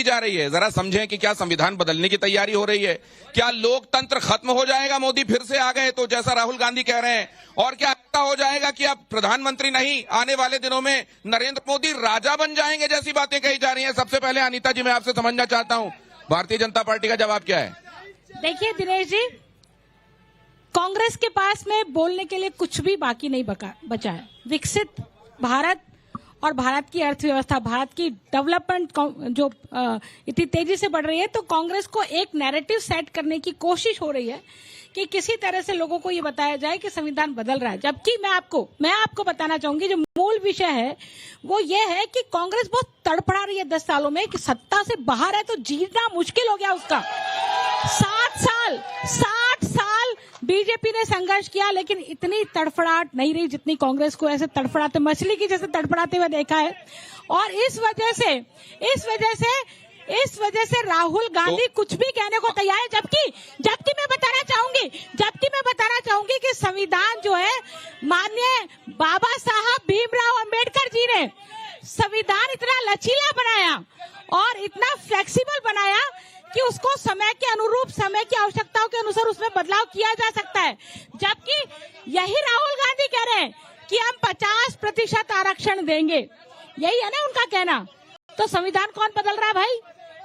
जा रही है? जरा समझें कि क्या संविधान बदलने की तैयारी हो रही है? क्या लोकतंत्र खत्म हो जाएगा मोदी फिर से आ गए तो, जैसा राहुल गांधी कह रहे हैं? और क्या ऐसा हो जाएगा कि अब प्रधानमंत्री नहीं, आने वाले दिनों में नरेंद्र मोदी राजा बन जाएंगे, जैसी बातें कही जा रही हैं? सबसे पहले अनीता जी मैं आपसे समझना चाहता हूं, भारतीय जनता पार्टी का जवाब क्या है? देखिए दिनेश जी, कांग्रेस के पास में बोलने के लिए कुछ भी बाकी नहीं बचा है। विकसित भारत और भारत की अर्थव्यवस्था, भारत की डेवलपमेंट जो इतनी तेजी से बढ़ रही है, तो कांग्रेस को एक नैरेटिव सेट करने की कोशिश हो रही है कि किसी तरह से लोगों को ये बताया जाए कि संविधान बदल रहा है। जबकि मैं आपको बताना चाहूंगी, जो मूल विषय है वो ये है कि कांग्रेस बहुत तड़फड़ा रही है 10 सालों में कि सत्ता से बाहर है तो जीतना मुश्किल हो गया उसका। 60 साल बीजेपी ने संघर्ष किया, लेकिन इतनी तड़फड़ाहट नहीं रही जितनी कांग्रेस को ऐसे तड़फड़ाते, मछली की जैसे तड़फड़ाते हुए देखा है। और इस वजह से राहुल गांधी कुछ भी कहने को तैयार है। जबकि मैं बताना चाहूंगी कि संविधान जो है, माननीय बाबा साहब भीमराव अंबेडकर जी ने संविधान इतना लचीला बनाया और इतना फ्लेक्सिबल बनाया कि उसको समय के अनुरूप, समय की आवश्यकताओं के अनुसार उसमें बदलाव किया जा सकता है। जबकि यही राहुल गांधी कह रहे हैं कि हम 50% आरक्षण देंगे, यही है ना उनका कहना। तो संविधान कौन बदल रहा है भाई?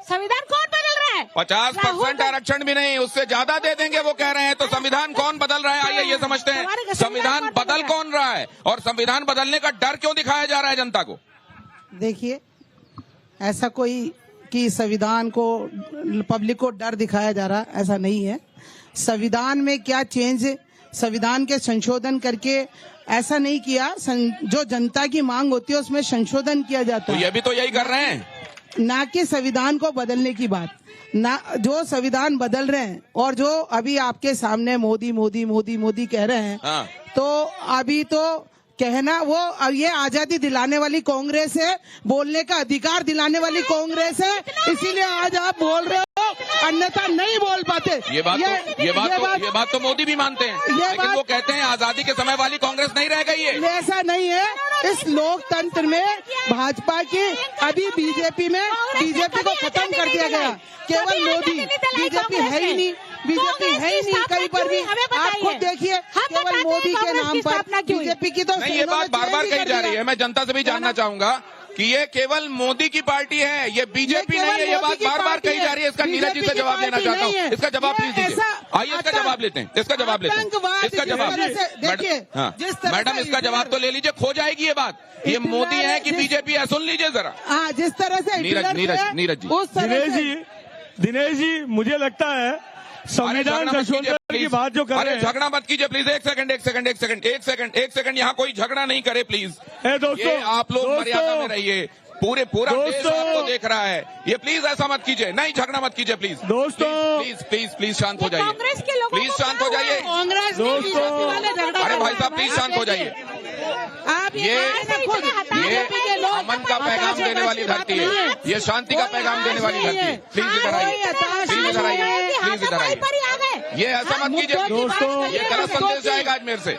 संविधान कौन बदल रहा है? 50% आरक्षण भी नहीं, उससे ज्यादा दे देंगे वो कह रहे हैं। तो संविधान कौन बदल रहा है? आइए ये समझते हैं, संविधान बदल कौन रहा है और संविधान बदलने का डर क्यों दिखाया जा रहा है जनता को? देखिए, ऐसा कोई कि संविधान को, पब्लिक को डर दिखाया जा रहा, ऐसा नहीं है। संविधान में क्या चेंज, संविधान के संशोधन करके ऐसा नहीं किया। जो जनता की मांग होती है उसमें संशोधन किया जाता है। तो ये भी तो यही कर रहे हैं, ना कि संविधान को बदलने की बात। ना जो संविधान बदल रहे हैं और जो अभी आपके सामने मोदी मोदी मोदी मोदी कह रहे हैं, हाँ। तो अभी तो कहना वो, ये आजादी दिलाने वाली कांग्रेस है, बोलने का अधिकार दिलाने वाली कांग्रेस है, इसीलिए आज आप बोल रहे हो, अन्यथा नहीं बोल पाते। ये बात तो मोदी भी मानते हैं, लेकिन वो कहते हैं आजादी के समय वाली कांग्रेस नहीं रह गई है। ऐसा नहीं है। इस लोकतंत्र में भाजपा की, अभी बीजेपी को खत्म कर दिया गया। केवल मोदी, बीजेपी है ही नहीं, कहीं पर भी। आप खुद देखिए, केवल मोदी के नाम पर बीजेपी की तो नहीं, ये बात बार बार कही जा रही है। मैं जनता से भी जानना चाहूंगा कि ये केवल मोदी की पार्टी है, ये बीजेपी नहीं है। ये बात बार बार कही जा रही है। इसका नीरज जी से जवाब लेना चाहता हूँ। इसका जवाब प्लीज दीजिए। आइए इसका जवाब लेते हैं, इसका जवाब देखिए, हाँ मैडम, इसका जवाब तो ले लीजिए, खो जाएगी ये बात। ये मोदी है कि बीजेपी है, सुन लीजिए जरा। हाँ, जिस तरह से नीरज जी, दिनेश जी, मुझे लगता है संविधान संशोधन की बात जो कर रहे हैं। झगड़ा मत कीजिए प्लीज। एक सेकंड, यहाँ कोई झगड़ा नहीं करे प्लीज। ये आप लोग मर्यादा में रहिए, पूरा देश आपको देख रहा है। ये प्लीज ऐसा मत कीजिए, नहीं झगड़ा मत कीजिए प्लीज। प्लीज शांत हो जाइए, प्लीज शांत हो जाइए। अरे भाई साहब प्लीज शांत हो जाइए। ये अमन का पैगाम देने वाली धरती है, ये शांति का पैगाम देने वाली धरती है। प्लीज इधर आइए, प्लीज इधर आइए। ये ऐसा मत कीजिए दोस्तों, ये गलत संदेश आएगा आज मेरे से।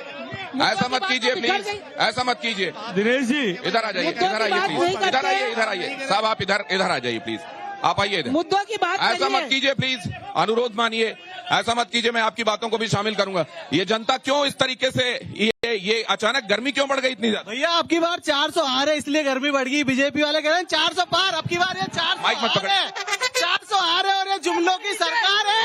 ऐसा मत कीजिए प्लीज, ऐसा मत कीजिए। दिनेश जी इधर आ जाइए, इधर आइए प्लीज, इधर आइए साहब, आप इधर आ जाइए प्लीज, आप आइए इधर। मुद्दों की बात ऐसा मत कीजिए प्लीज, अनुरोध मानिए, ऐसा मत कीजिए। मैं आपकी बातों को भी शामिल करूंगा। ये जनता क्यों इस तरीके से, ये अचानक गर्मी क्यों बढ़ गई इतनी ज्यादा? भैया आपकी बार 400 आ रहे इसलिए गर्मी बढ़ गई। बीजेपी वाले कह रहे हैं 400 पार, अब की बार ये 400 माइक मत पकड़। 400 आ रहे और ये जुमलों की सरकार है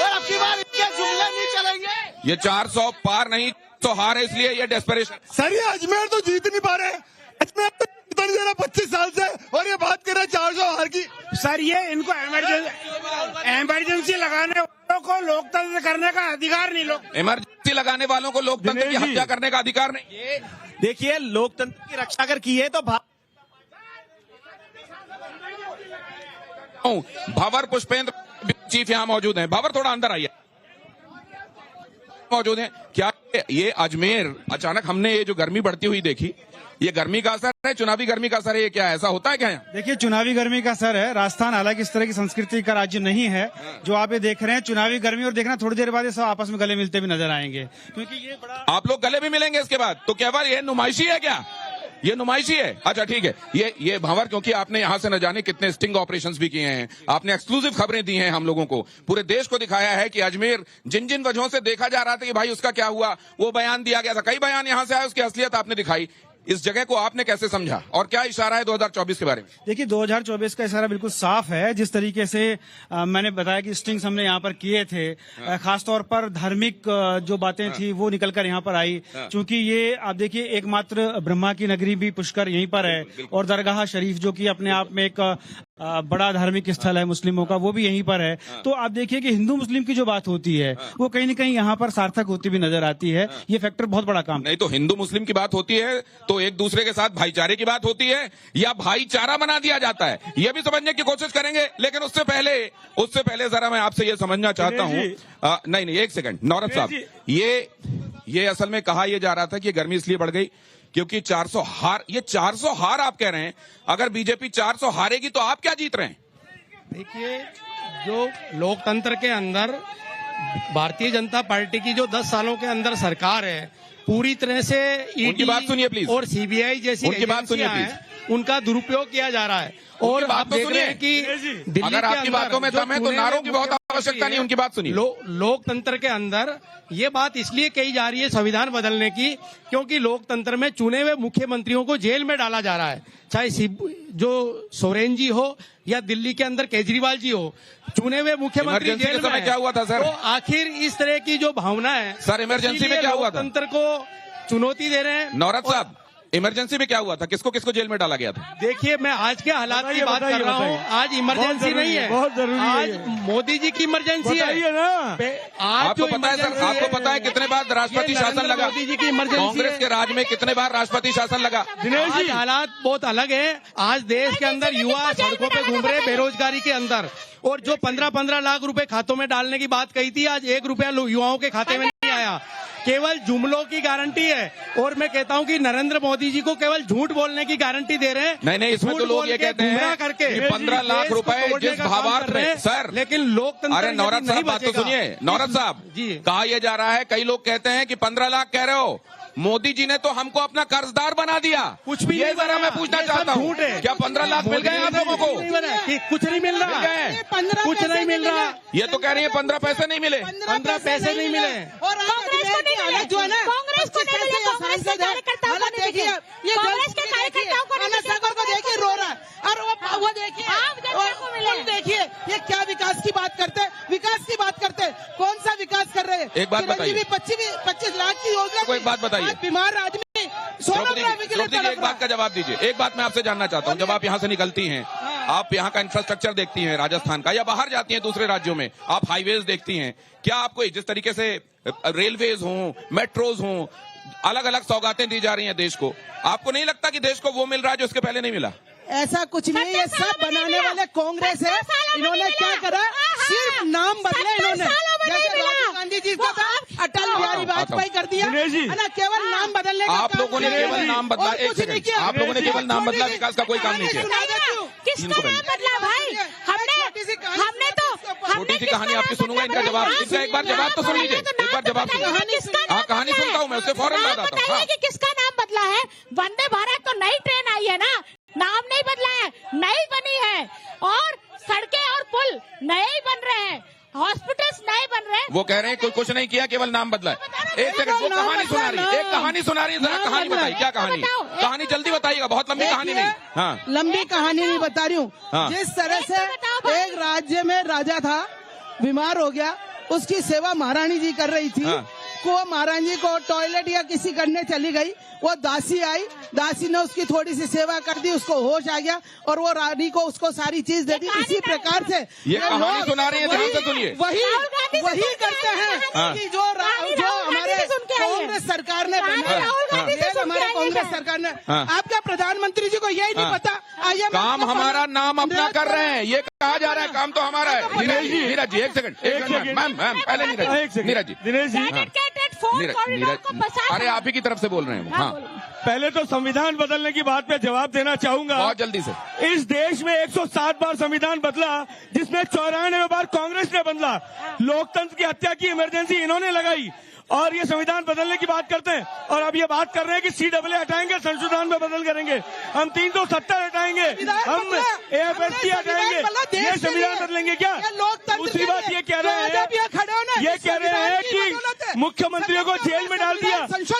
और अब की बार इनके जुमले नहीं चलेंगे। ये 400 पार नहीं तो हार है, इसलिए ये डेस्परेशन। सर, ये अजमेर तो जीत नहीं पा रहे, अजमेर तो जीता नहीं दे रहा 25 साल से, और ये बात कर रहे हैं 400 हार की। सर, ये इनको इमरजेंसी लगाने वालों को लोकतंत्र करने का अधिकार नहीं। इमरजेंसी लगाने वालों को लोकतंत्र की हत्या करने का अधिकार नहीं। देखिए, लोकतंत्र की रक्षा अगर की है तो भंवर पुष्पेंद्र चीफ यहाँ मौजूद हैं। भंवर थोड़ा अंदर आइए, मौजूद हैं। क्या ये अजमेर अचानक हमने ये जो गर्मी बढ़ती हुई देखी, ये गर्मी का असर है, चुनावी गर्मी का असर है? ये क्या ऐसा होता है क्या यहाँ? देखिए, चुनावी गर्मी का असर है। राजस्थान हालांकि इस तरह की संस्कृति का राज्य नहीं है जो आप ये देख रहे हैं। चुनावी गर्मी, और देखना थोड़ी देर बाद ये सब आपस में गले मिलते भी नजर आएंगे, क्योंकि ये बड़ा। आप लोग गले भी मिलेंगे इसके बाद? तो क्या बात ये नुमाइशी है क्या? ये नुमाइशी है। अच्छा ठीक है, ये भंवर, क्योंकि आपने यहां से न जाने कितने स्टिंग ऑपरेशंस भी किए हैं, आपने एक्सक्लूसिव खबरें दी हैं हम लोगों को, पूरे देश को दिखाया है कि अजमेर जिन जिन वजहों से देखा जा रहा था कि भाई उसका क्या हुआ, वो बयान दिया गया था, कई बयान यहां से आए, उसकी असलियत आपने दिखाई। इस जगह को आपने कैसे समझा और क्या इशारा है 2024 के बारे में? देखिए 2024 का इशारा बिल्कुल साफ है। जिस तरीके से मैंने बताया कि स्टिंग्स हमने यहाँ पर किए थे, खासतौर पर धार्मिक जो बातें थी वो निकलकर यहाँ पर आई, क्योंकि ये आप देखिए एकमात्र ब्रह्मा की नगरी भी पुष्कर यहीं पर है, और दरगाह शरीफ जो कि अपने आप में एक बड़ा धार्मिक स्थल है मुस्लिमों का, वो भी यहीं पर है। तो आप देखिए कि हिंदू मुस्लिम की जो बात होती है वो कहीं न कहीं यहाँ पर सार्थक होती भी नजर आती है। ये फैक्टर बहुत बड़ा काम नहीं तो हिंदू मुस्लिम की बात होती है तो एक दूसरे के साथ भाईचारे की बात होती है या भाईचारा बना दिया जाता है, ये भी समझने की कोशिश करेंगे। लेकिन उससे पहले जरा मैं आपसे ये समझना चाहता हूँ, नहीं एक सेकंड नौरत साहब, ये असल में कहा यह जा रहा था कि गर्मी इसलिए बढ़ गई क्योंकि 400 हार आप कह रहे हैं। अगर बीजेपी 400 हारेगी तो आप क्या जीत रहे हैं? देखिए, जो लोकतंत्र के अंदर भारतीय जनता पार्टी की जो 10 सालों के अंदर सरकार है, पूरी तरह से उनकी बात सुनिए प्लीज, और सीबीआई जैसी उनकी बात सुनिए एजेंसियां हैं, उनका दुरुपयोग किया जा रहा है। और बात तो सुनिए कि अगर आपकी बातों में दम है तो नारों की बहुत आवश्यकता नहीं, उनकी बात सुनिए। लोकतंत्र के अंदर ये बात इसलिए कही जा रही है संविधान बदलने की, क्योंकि लोकतंत्र में चुने हुए मुख्यमंत्रियों को जेल में डाला जा रहा है, चाहे जो सोरेन जी हो या दिल्ली के अंदर केजरीवाल जी हो, चुने हुए मुख्यमंत्री जेल में। क्या हुआ था सर? तो आखिर इस तरह की जो भावना है सर, इमरजेंसी में क्या हुआ था? लोकतंत्र को चुनौती दे रहे हैं। नौरत साहब, इमरजेंसी में क्या हुआ था? किसको किसको जेल में डाला गया था? देखिए, मैं आज के हालात की बात कर रहा हूँ। आज इमरजेंसी नहीं है, बहुत जरूरी है। आज मोदी जी की इमरजेंसी है ना। आज आपको पता है सर, आपको पता है कितने बार राष्ट्रपति शासन लगा? मोदी जी की इमरजेंसी कांग्रेस के राज में कितने बार राष्ट्रपति शासन लगा? आज हालात बहुत अलग है। आज देश के अंदर युवा सड़कों पे घूम रहे बेरोजगारी के अंदर, और जो 15-15 लाख रुपए खातों में डालने की बात कही थी, आज 1 रुपया युवाओं के खाते में नहीं आया। केवल जुमलों की गारंटी है, और मैं कहता हूं कि नरेंद्र मोदी जी को केवल झूठ बोलने की गारंटी दे रहे हैं। नहीं, इसमें तो लोग ये कहते हैं करके कि 15 लाख रुपए जिस भावार्थ में, सर, लेकिन लोकतंत्र, अरे नौरत साहब बात तो सुनिए, नौरत साहब जी, कहा यह जा रहा है, कई लोग कहते हैं कि 15 लाख कह रहे हो, मोदी जी ने तो हमको अपना कर्जदार बना दिया। कुछ भी ये जरा मैं पूछना चाहता हूँ, क्या 15 लाख मिल गए आप लोगों को? कुछ नहीं मिल रहा है, कुछ नहीं मिल रहा। ये तो कह रही है 15 पैसे नहीं मिले, 15 पैसे नहीं मिले। और कांग्रेस को नहीं मिले, जो है ना, कांग्रेस को नहीं मिले, कांग्रेस के कार्यकर्ताओं को नहीं मिले, कांग्रेस के कार्यकर्ताओं को नहीं मिले। सागर को देखिए रो रहा है, और वो देखिए आप जनता को मिले। देखिए ये क्या विकास की बात करते हैं, विकास की बात करते हैं, कौन सा विकास कर रहे हैं? एक बात बताइए, 25 लाख की योजना कोई एक बात बताइए, बीमार आदमी सोनोग्राफी के लिए एक बात का जवाब दीजिए। एक बात मैं आपसे जानना चाहता हूँ, जब आप यहाँ से निकलती हैं, आप यहाँ का इंफ्रास्ट्रक्चर देखती हैं राजस्थान का, या बाहर जाती हैं दूसरे राज्यों में, आप हाईवेज देखती हैं, क्या आपको जिस तरीके से रेलवेज हों, मेट्रोज हों, अलग अलग सौगातें दी जा रही हैं देश को, आपको नहीं लगता कि देश को वो मिल रहा है जो उसके पहले नहीं मिला? ऐसा कुछ नहीं है, ये सब बनाने वाले कांग्रेस है। इन्होंने क्या करा, सिर्फ नाम बदले इन्होंने, जैसे राहुल गांधी जी को था अटल बिहारी वाजपेयी कर दिया है ना, केवल नाम बदलने का आप लोगों ने केवल नाम बदला, एक सेकंड, आप लोगों ने केवल नाम बदला, विकास का कोई काम नहीं किया। किसका नाम बदला भाई? हमने तो छोटी सी कहानी आपकी सुनूंगा, इनका जवाब, इनका एक बार जवाब तो सुन लीजिए, एक बार जवाब सुनिए। हाँ, कहानी सुनता हूँ मैं, उससे फौरन याद आता हूँ। कि किसका नाम बदला है? वंदे भारत तो नई ट्रेन आई है ना, नाम नहीं बदला है, नई बनी है, और सड़कें और पुल नए ही बन रहे हैं, हॉस्पिटल्स नए बन रहे हैं। वो कह रहे हैं कुछ नहीं किया, केवल नाम बदला है। एक सेकंड, वो कहानी सुना रही है, एक कहानी सुना रही है, जरा कहानी बताइए, क्या कहानी? कहानी जल्दी बताइएगा, बहुत लंबी कहानी नहीं। हाँ, लंबी कहानी नहीं बता रही हूँ। जिस तरह से एक राज्य में राजा था, बीमार हो गया, उसकी सेवा महारानी जी कर रही थी, को महारानी जी को टॉयलेट या किसी करने चली गई, वो दासी आई, दासी ने उसकी थोड़ी सी सेवा कर दी, उसको होश आ गया और वो रानी को उसको सारी चीज दे दी। इसी प्रकार से ये कहानी सुना रही है, ध्यान से सुनिए। वही करते हैं कि जो हमारे कांग्रेस सरकार ने हमारे कांग्रेस सरकार ने, आपके प्रधानमंत्री जी को यही नहीं पता। काम हमारा, नाम अपना कर रहे हैं, ये कहा जा रहा है, काम तो हमारा है। नीरज जी एक सेकंड, मैम पहले नीरज जी, दिनेश जी, अरे आप ही की तरफ से बोल रहे हैं। हाँ, पहले तो संविधान बदलने की बात पे जवाब देना चाहूंगा। बहुत जल्दी से। इस देश में 107 बार संविधान बदला, जिसमें 94 बार कांग्रेस ने बदला। लोकतंत्र की हत्या की इमरजेंसी इन्होंने लगाई, और ये संविधान बदलने की बात करते हैं, और अब ये बात कर रहे हैं कि CAA हटाएंगे, संशोधन में बदल करेंगे, हम 370 हटाएंगे, हम AFSP हटाएंगे, ये संविधान बदलेंगे क्या? दूसरी बात ये कह रहे हैं कि मुख्यमंत्रियों को जेल में डाल दिया।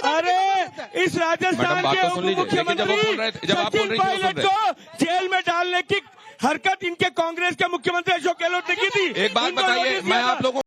अरे इस राजस्थान के उप मुख्यमंत्री सचिन पायलट को जेल में डालने की हरकत इनके कांग्रेस के मुख्यमंत्री अशोक गहलोत ने की थी। एक बात बताइए, मैं आप लोगों